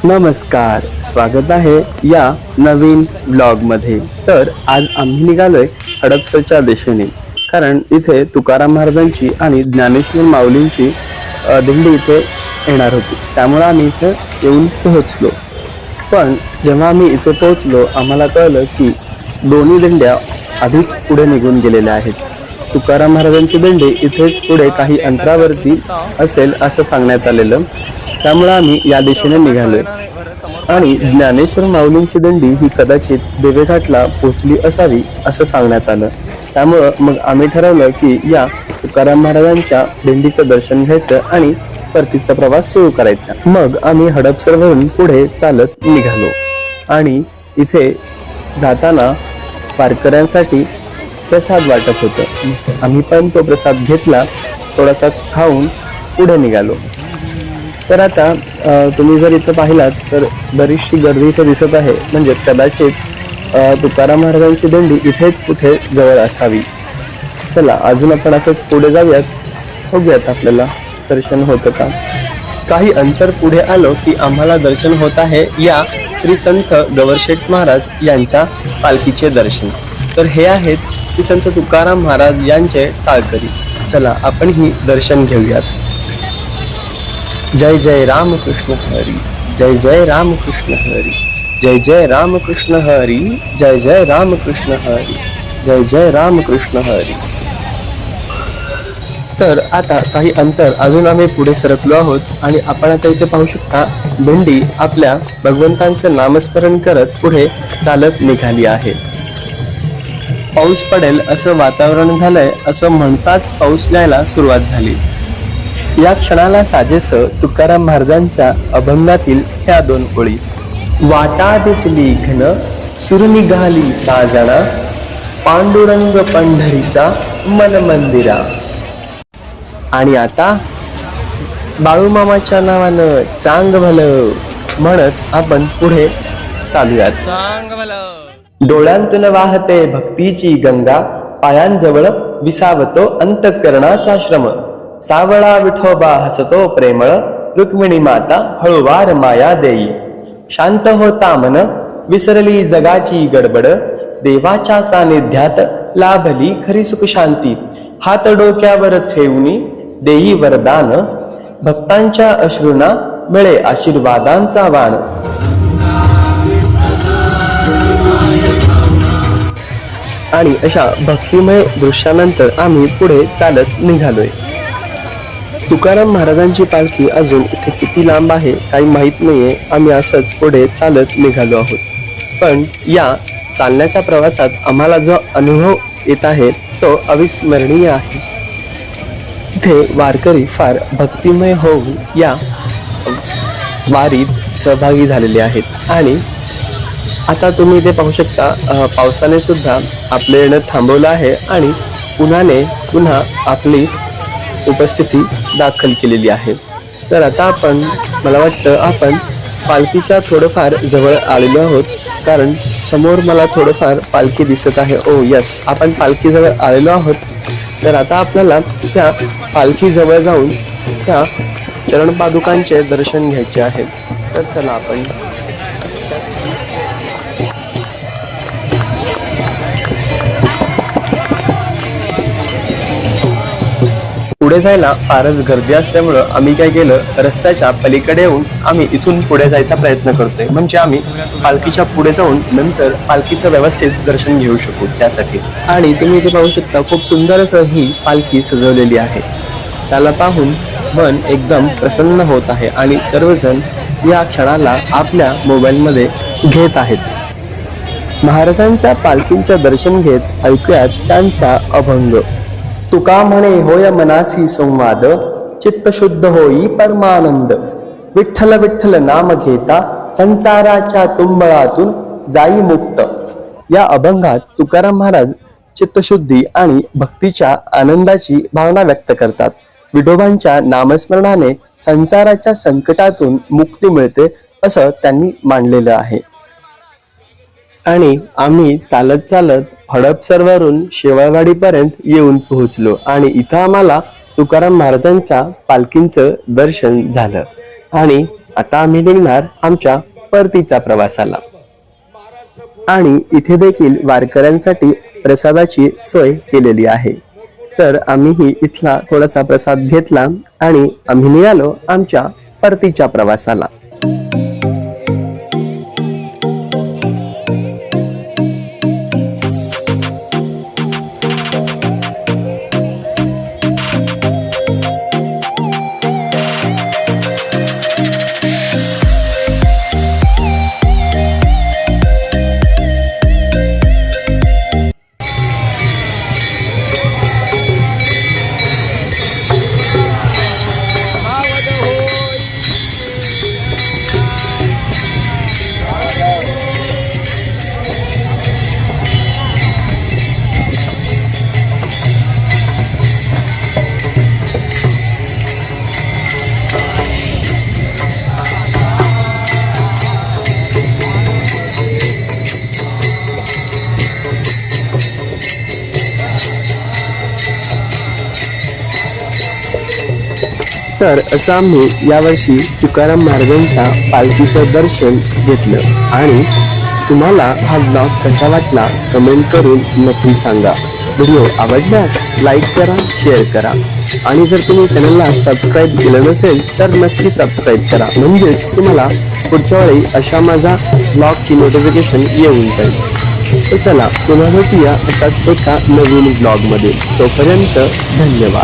नमस्कार, स्वागत आहे या नवीन ब्लॉगमध्ये। तर आज आम्ही निघालोय हडपसरच्या दिशेने, कारण इथे तुकाराम महाराजांची आणि ज्ञानेश्वर माऊलींची दिंडी इथे येणार होती। त्यामुळे आम्ही इथे येऊन पोहोचलो। पण जेव्हा आम्ही इथे पोहोचलो आम्हाला कळलं की दोन्ही दिंड्या आधीच पुढे निघून गेलेल्या आहेत। तुकाराम महाराजांची दिंडी इथेच पुढे काही अंतरावरती असेल असं सांगण्यात आलेलं। त्यामुळे आम्ही या दिशेने निघालोय आणि ज्ञानेश्वर माऊलींची दिंडी ही कदाचित देवेघाटला पोहोचली असावी असं सांगण्यात आलं। त्यामुळे मग आम्ही ठरवलं की या तुकाराम महाराजांच्या दिंडीचं दर्शन घ्यायचं आणि परतीचा प्रवास सुरू करायचा। मग आम्ही हडपसरवरून पुढे चालत निघालो आणि इथे जाताना वारकऱ्यांसाठी प्रसाद वाटप होतं। आम्ही पण तो प्रसाद घेतला, थोडासा खाऊन पुढे निघालो। तर आता तुम्ही जर इथे पाहिलात तर बरीचशी गर्दी इथे दिसत आहे, म्हणजे कदाचित तुकाराम महाराजांची दिंडी इथेच कुठे जवळ असावी। चला अजून आपण असंच पुढे जाऊयात, बघूयात आपल्याला दर्शन होतं का। काही अंतर पुढे आलो की आम्हाला दर्शन होत आहे या श्री संत गवरशेठ महाराज यांच्या पालखीचे दर्शन। तर हे आहेत श्री संत तुकाराम महाराज यांचे टाळकरी। चला आपण ही दर्शन घेऊयात। जय जय राम कृष्ण हरी, जय जय राम कृष्ण हरी, जय जय राम कृष्ण हरी, जय जय राम कृष्ण हरी, जय जय राम कृष्ण हरी। तर आता काही अंतर अजून आम्ही पुढे सरकलो आहोत आणि आपण आता इथे पाहू शकता दिंडी आपल्या भगवंतांचं नामस्मरण करत पुढे चालत निघाली आहे। पाऊस पडेल असं वातावरण झालंय, असं म्हणताच पाऊस यायला सुरुवात झाली। या क्षणाला साजेसं तुकाराम महाराजांच्या अभंगातील ह्या दोन ओळी। वाटा दिसली घन सुर निघाली साजना, पांडुरंग पंढरीचा मन मंदिरा। आणि आता बाळूमामाच्या नावानं चांग भलं म्हणत आपण पुढे चालूयात। चांग भलं। डोळ्यांतून वाहते भक्तीची गंगा, पायांजवळ विसावतो अंतःकरणाचा श्रम। सावळा विठोबा हसतो प्रेमळ, रुक्मिणी माता हळूवार माया देई। शांत होता मन विसरली जगाची गडबड, देवाच्या सानिध्यात लाभली खरी सुख शांती। हात डोक्यावर ठेवूनी देई वरदान, भक्तांच्या अश्रूंना मिळे आशीर्वादांचा वाण। आणि अशा भक्तिमय दृश्यानंतर आम्ही पुढे चालत निघालोय। तुकाराम महाराजांची पालखी अजून इथे किती लांब आहे काही माहित नाहीये। आम्ही असंच पुढे चालत निघालो आहोत। पण या चालण्याच्या प्रवासात आम्हाला जो अनुभव येत आहे तो अविस्मरणीय आहे। इथे वारकरी फार भक्तिमय होऊन या वारीत सहभागी झालेले आहेत। आणि आता तुम्ही इथे पाहू शकता पावसाने सुद्धा आपले येणं थांबवलं आहे आणि उन्हाने पुन्हा आपली उपस्थिती दाखल केलेली आहे। तर आता आपण मला वाटतं आपण पालखीच्या थोडंफार जवळ आलेलो आहोत, कारण समोर मला थोडंफार पालखी दिसत आहे। ओ यस, आपण पालखीजवळ आलेलो आहोत। तर आता आपल्याला त्या पालखीजवळ जाऊन त्या चरणपादुकांचे दर्शन घ्यायचे आहे। तर चला आपण पुढे जायला फारच गर्दी असल्यामुळं आम्ही काय केलं, रस्त्याच्या पलीकडे येऊन आम्ही इथून पुढे जायचा प्रयत्न करतोय, म्हणजे आम्ही पालखीच्या पुढे जाऊन नंतर पालखीचं व्यवस्थित दर्शन घेऊ शकू त्यासाठी। आणि तुम्ही इथे पाहू शकता खूप सुंदर असं ही पालखी सजवलेली आहे। त्याला पाहून मन एकदम प्रसन्न होत आहे आणि सर्वजण या क्षणाला आपल्या मोबाईलमध्ये घेत आहेत। महाराजांच्या पालखींचं दर्शन घेत ऐकूयात त्यांचा अभंग। तुका म्हणे होय मनासी संवाद, चित्त शुद्ध होई परमानंद। विठ्ठल विठ्ठल नाम घेता, संसाराच्या तुंबळातून जाई मुक्त। या अभंगात तुकाराम महाराज चित्तशुद्धी आणि भक्तीच्या आनंदाची भावना व्यक्त करतात। विठोबांच्या नामस्मरणाने संसाराच्या संकटातून मुक्ती मिळते असं त्यांनी मांडलेलं आहे। आणि आम्ही चालत चालत हडपसरवरून शेवाळवाडीपर्यंत येऊन पोहोचलो आणि इथं आम्हाला तुकाराम महाराजांच्या पालखींचं दर्शन झालं। आणि आता आम्ही निघणार आमच्या परतीचा प्रवासाला आणि इथे देखील वारकऱ्यांसाठी प्रसादाची सोय केलेली आहे। तर आम्हीही इथला थोडासा प्रसाद घेतला आणि आम्ही निघालो आमच्या परतीच्या प्रवासाला। तर असं आम्ही यावर्षी तुकाराम महाराजांच्या पालखीचं दर्शन घेतलं आणि तुम्हाला हा ब्लॉग कसा वाटला कमेंट करून नक्की सांगा। व्हिडिओ आवडल्यास लाईक करा, शेअर करा आणि जर तुम्ही चॅनलला सबस्क्राईब केलं नसेल तर नक्की सबस्क्राईब करा, म्हणजेच तुम्हाला पुढच्या वेळी अशा माझा ब्लॉगची नोटिफिकेशन येऊन जाईल। तर चला पुन्हा भेटूया अशाच एका नवीन ब्लॉगमध्ये, तोपर्यंत धन्यवाद।